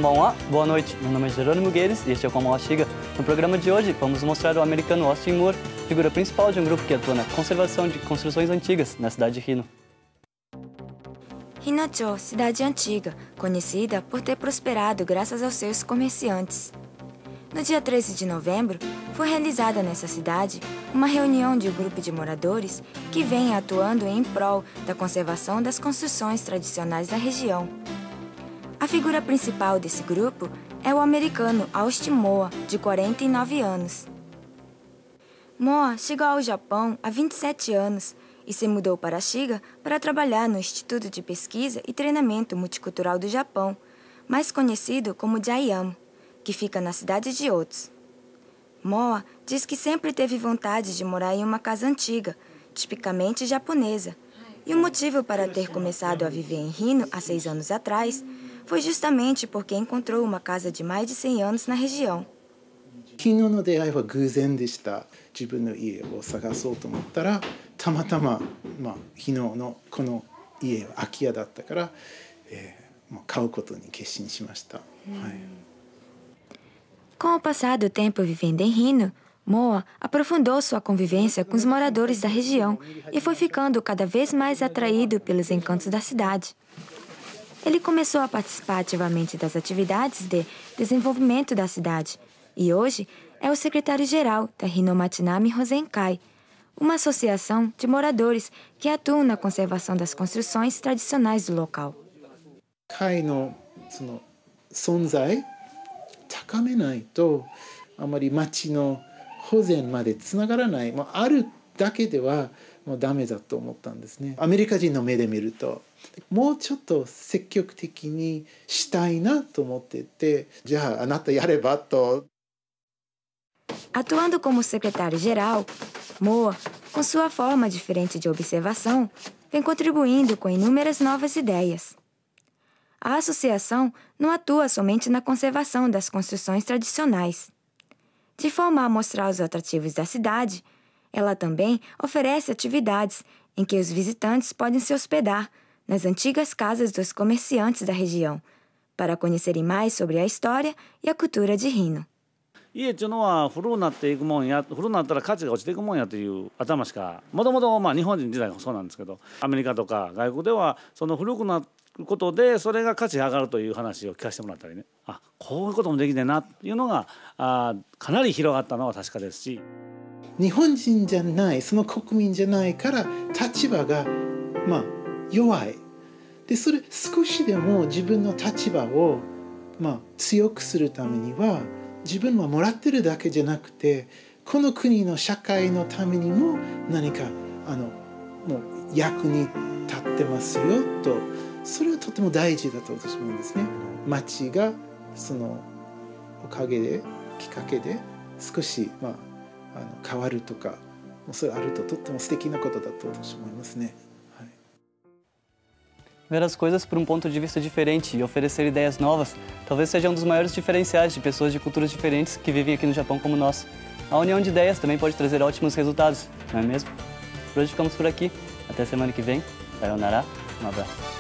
Konbanwa, boa noite. Meu nome é Jerônimo Guedes e este é o Konbanwa Shiga. No programa de hoje, vamos mostrar o americano Austin Moore, figura principal de um grupo que atua na conservação de construções antigas na cidade de Hino. Hino-cho, cidade antiga, conhecida por ter prosperado graças aos seus comerciantes. No dia 13 de novembro, foi realizada nessa cidade uma reunião de um grupo de moradores que vem atuando em prol da conservação das construções tradicionais da região. A figura principal desse grupo é o americano Austin Moore, de 49 anos. Moore chegou ao Japão há 27 anos e se mudou para Shiga para trabalhar no Instituto de Pesquisa e Treinamento Multicultural do Japão, mais conhecido como JAIAM, que fica na cidade de Otsu. Moa diz que sempre teve vontade de morar em uma casa antiga, tipicamente japonesa, e o motivo para ter começado a viver em Hino há 6 anos atrás foi justamente porque encontrou uma casa de mais de 100 anos na região. 昨日の出会いは偶然でした。自分の家を探そうと思ったらたまたま、昨日のこの家は空き家だったから、買うことに決心しました。Com o passar do tempo vivendo em Hino, Moa aprofundou sua convivência com os moradores da região e foi ficando cada vez mais atraído pelos encantos da cidade. Ele começou a participar ativamente das atividades de desenvolvimento da cidade e hoje é o secretário-geral da Hino Matinami Hosenkai, uma associação de moradores que atuam na conservação das construções tradicionais do local. 会のその存在高めないとあまり町の保全までつながらない、あるだけではもうダメだと思ったんですね。アメリカ人の目で見るともうちょっと積極的にしたいなと思ってて、じゃああなたやればと。Atuando como secretário-geral, Moa, com sua forma diferente de observação, vem contribuindo com inúmeras novas ideias. A associação não atua somente na conservação das construções tradicionais. De forma a mostrar os atrativos da cidade, ela também oferece atividades em que os visitantes podem se hospedar nas antigas casas dos comerciantes da região, para conhecerem mais sobre a história e a cultura de Hino. 家っていうのは古くなっていくもんや、古くなったら価値が落ちていくもんやという頭しか、もともと日本人時代もそうなんですけど、アメリカとか外国ではその古くなることでそれが価値が上がるという話を聞かせてもらったりね、こういうこともできてなっていうのがかなり広がったのは確かですし、日本人じゃない、その国民じゃないから立場が弱い。でそれ少しでも自分の立場を強くするためには、自分はもらってるだけじゃなくて、この国の社会のためにも何かもう役に立ってますよと、それはとても大事だと私は思うんですね。町がそのおかげできっかけで少し変わるとか、それあるととっても素敵なことだと私は思いますね。Ver as coisas por um ponto de vista diferente e oferecer ideias novas talvez seja um dos maiores diferenciais de pessoas de culturas diferentes que vivem aqui no Japão como nós. A união de ideias também pode trazer ótimos resultados, não é mesmo? Por hoje ficamos por aqui. Até semana que vem. Sayonara. Um abraço.